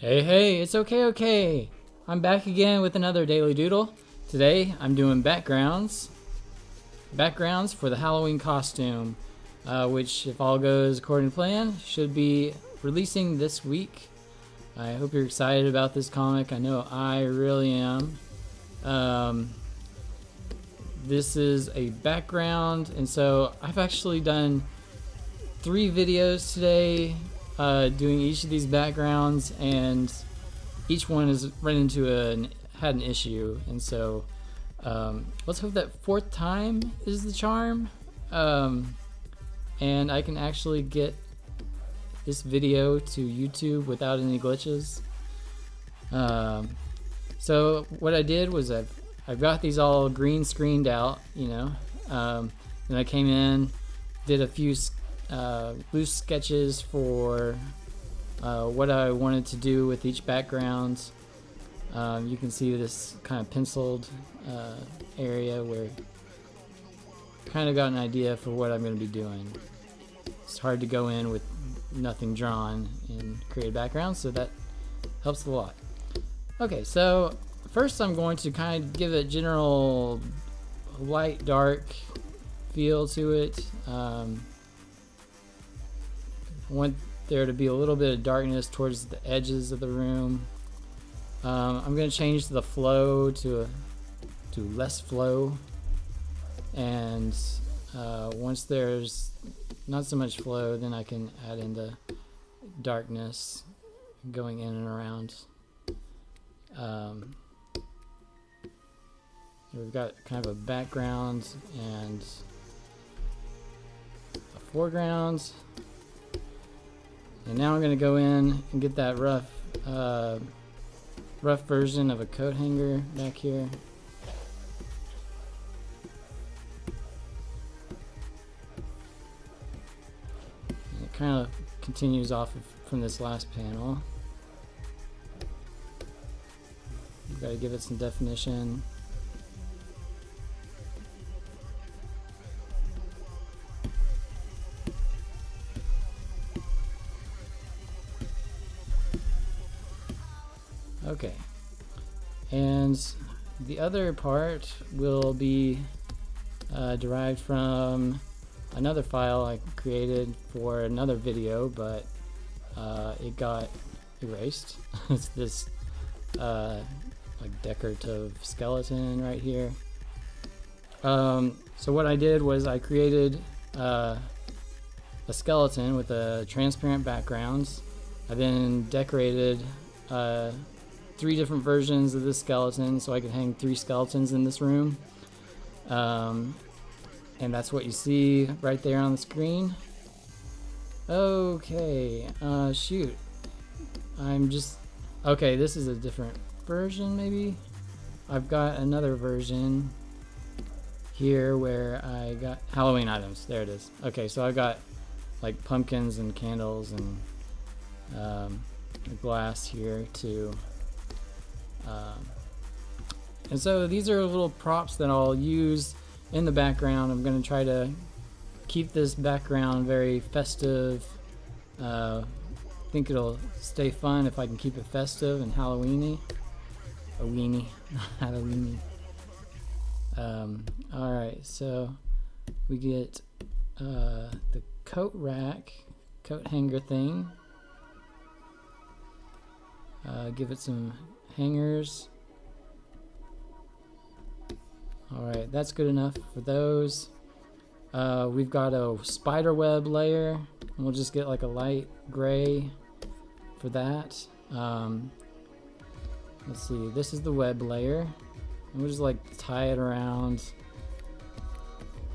Hey, it's okay. I'm back again with another daily doodle. Today I'm doing backgrounds for the Halloween costume, which, if all goes according to plan, should be releasing this week. I hope you're excited about this comic. I know I really am. This is a background, and so I've actually done 3 videos today doing each of these backgrounds, and each one has had an issue, and so let's hope that 4th time is the charm, and I can actually get this video to YouTube without any glitches. So what I did was I've got these all green screened out, and I came in, did a few loose sketches for what I wanted to do with each background. You can see this kind of penciled area where I kind of got an idea for what I'm going to be doing. It's hard to go in with nothing drawn and create a background, so that helps a lot. Okay, so first I'm going to kind of give a general light dark feel to it. I want there to be a little bit of darkness towards the edges of the room. I'm going to change the flow to less flow, and once there's not so much flow, then I can add in the darkness going in and around. We've got kind of a background and a foreground. And now I'm going to go in and get that rough version of a coat hanger back here. And it kind of continues off from this last panel. You've got to give it some definition. Okay, and the other part will be derived from another file I created for another video, but it got erased. It's this like decorative skeleton right here. So what I did was I created a skeleton with a transparent background. I then decorated 3 different versions of this skeleton, so I could hang 3 skeletons in this room, and that's what you see right there on the screen. Okay, shoot, okay, this is a different version. Maybe I've got another version here where I got Halloween items. There it is. Okay, so I got like pumpkins and candles and glass here too. And so these are little props that I'll use in the background. I'm going to try to keep this background very festive. I think it'll stay fun if I can keep it festive and Halloweeny. Halloweeny. Alright, so we get the coat hanger thing. Give it some hangers. Alright, that's good enough for those. We've got a spider web layer, and we'll just get like a light gray for that. Let's see, this is the web layer, and we'll just like tie it around.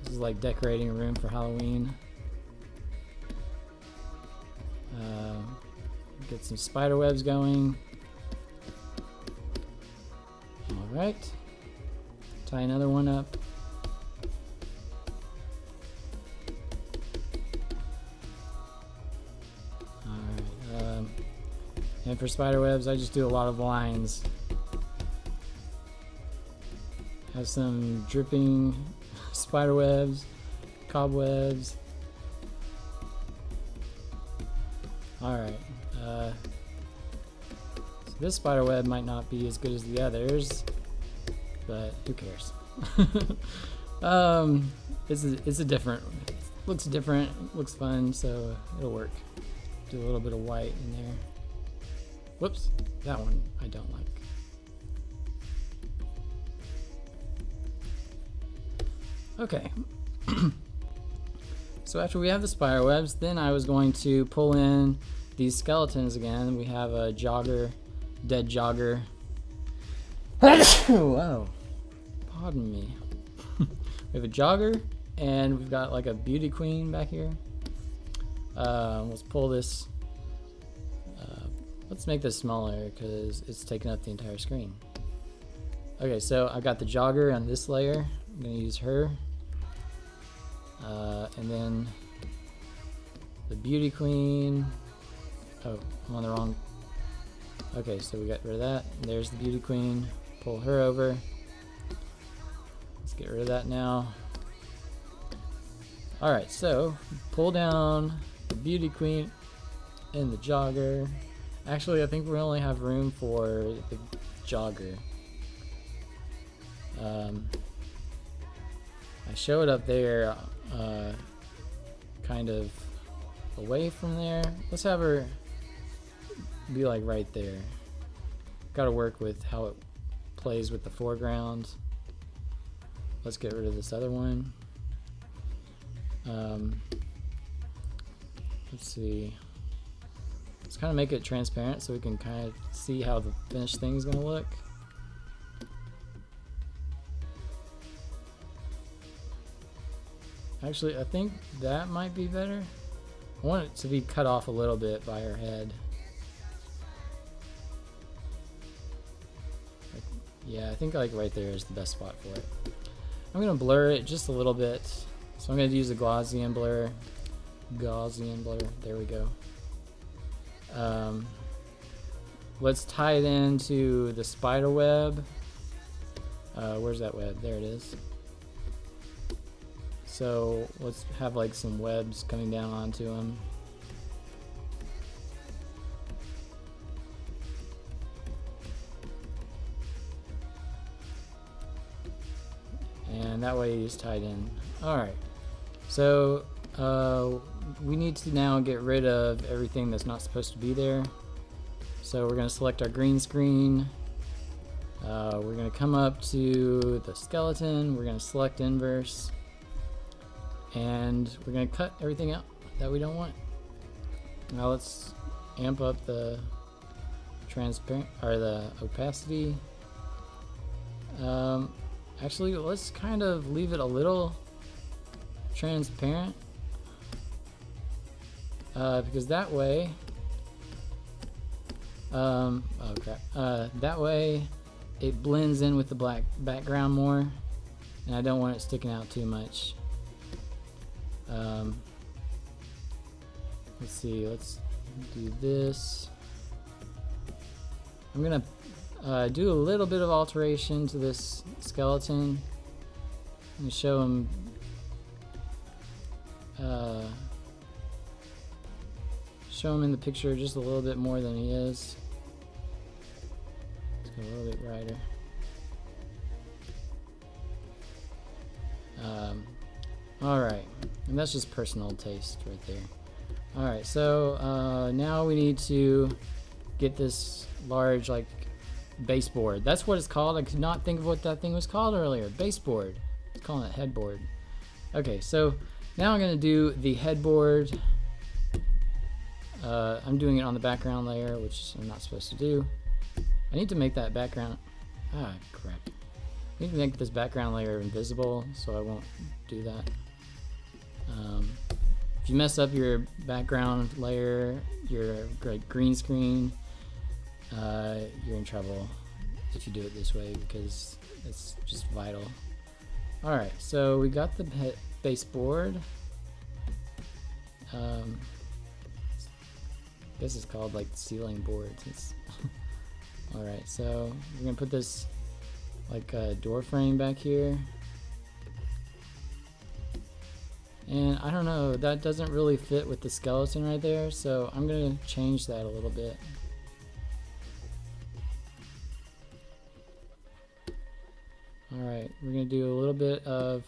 This is like decorating a room for Halloween. Get some spider webs going. Alright, tie another one up. Alright, and for spider webs, I just do a lot of lines. Have some dripping spider webs, cobwebs. Alright, This spider web might not be as good as the others, but who cares? It's a different, looks different, looks fun, so it'll work. Do a little bit of white in there. Whoops, that one I don't like. Okay. So after we have the spider webs, then I was going to pull in these skeletons again. We have a jogger, dead jogger. Whoa, pardon me. We have a jogger, and we've got like a beauty queen back here. Let's pull this. Let's make this smaller because it's taking up the entire screen. Okay, so I've got the jogger on this layer. I'm gonna use her. And then the beauty queen. Oh, I'm on the wrong. Okay, so we got rid of that. There's the beauty queen. Pull her over. Let's get rid of that now. Alright, so pull down the beauty queen and the jogger. Actually, I think we only have room for the jogger. I show it up there, kind of away from there. Let's have her be like right there. Got to work with how it plays with the foreground. Let's get rid of this other one. Let's see. Let's kind of make it transparent so we can kind of see how the finished thing is going to look. Actually, I think that might be better. I want it to be cut off a little bit by her head. Yeah, I think like right there is the best spot for it. I'm going to blur it just a little bit. So I'm going to use the Gaussian blur. Gaussian blur. There we go. Let's tie it into the spider web. Where's that web? There it is. So let's have like some webs coming down onto them. And that way it's tied in. Alright, so we need to now get rid of everything that's not supposed to be there. So we're going to select our green screen. We're going to come up to the skeleton. We're going to select inverse. And we're going to cut everything out that we don't want. Now let's amp up the transparent or the opacity. Actually, let's kind of leave it a little transparent, because that way, oh crap, that way it blends in with the black background more, and I don't want it sticking out too much. Let's see, let's do this. I'm gonna do a little bit of alteration to this skeleton and show him in the picture just a little bit more than he is. Let's go a little bit brighter. Alright, and that's just personal taste right there. Alright, so now we need to get this large like baseboard. That's what it's called. I could not think of what that thing was called earlier. Baseboard. It's calling it headboard. Okay, so now I'm going to do the headboard. I'm doing it on the background layer, which I'm not supposed to do. I need to make that background... Ah, crap. I need to make this background layer invisible, so I won't do that. If you mess up your background layer, your green screen, you're in trouble if you do it this way because it's just vital. Alright, so we got the baseboard. I guess it's called like the ceiling board. Alright, so we're gonna put this like a door frame back here. And I don't know, that doesn't really fit with the skeleton right there, so I'm gonna change that a little bit. Alright, we're going to do a little bit of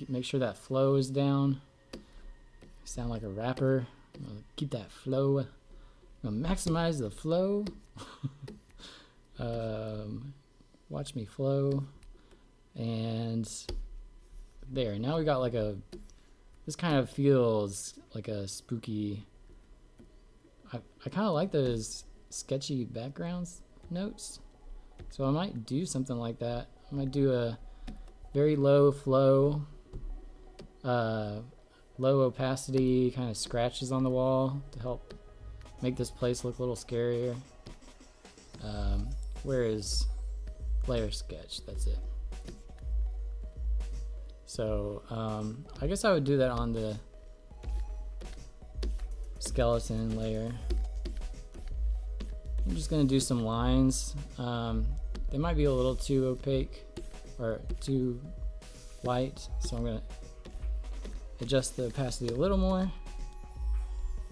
make sure that flow is down. Sound like a rapper. Keep that flow. I'm gonna maximize the flow. Watch me flow. And there. Now we got like a. This kind of feels like a spooky. I kind of like those sketchy backgrounds notes. So I might do something like that. I might do a very low flow, low opacity kind of scratches on the wall to help make this place look a little scarier. Where is layer sketch? That's it. So I guess I would do that on the skeleton layer. I'm just gonna do some lines. They might be a little too opaque or too light, so I'm gonna adjust the opacity a little more.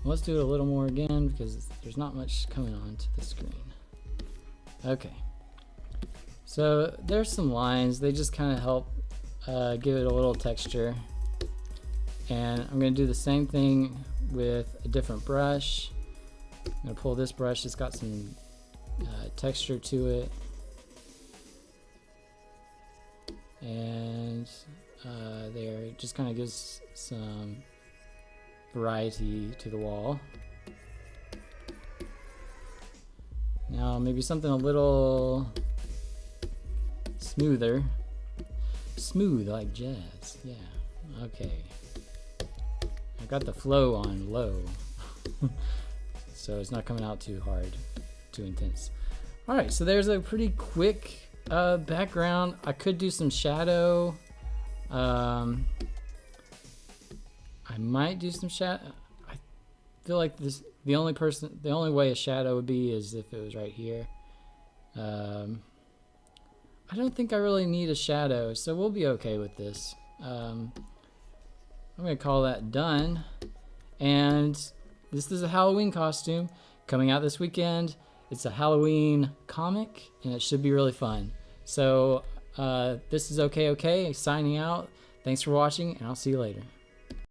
Let's do it a little more again because there's not much coming onto the screen. Okay, so there's some lines. They just kind of help give it a little texture, and I'm gonna do the same thing with a different brush. I'm gonna pull this brush. It's got some texture to it. And there, it just kind of gives some variety to the wall. Now maybe something a little smoother. Smooth like jazz, yeah, okay. I got the flow on low, so it's not coming out too hard, too intense. All right, so there's a pretty quick background. I could do some shadow. I might do some shadow. I feel like the only way a shadow would be is if it was right here. I don't think I really need a shadow, so we'll be okay with this. I'm gonna call that done. And this is a Halloween costume coming out this weekend. It's a Halloween comic, and it should be really fun. So this is Okay signing out. Thanks for watching, and I'll see you later.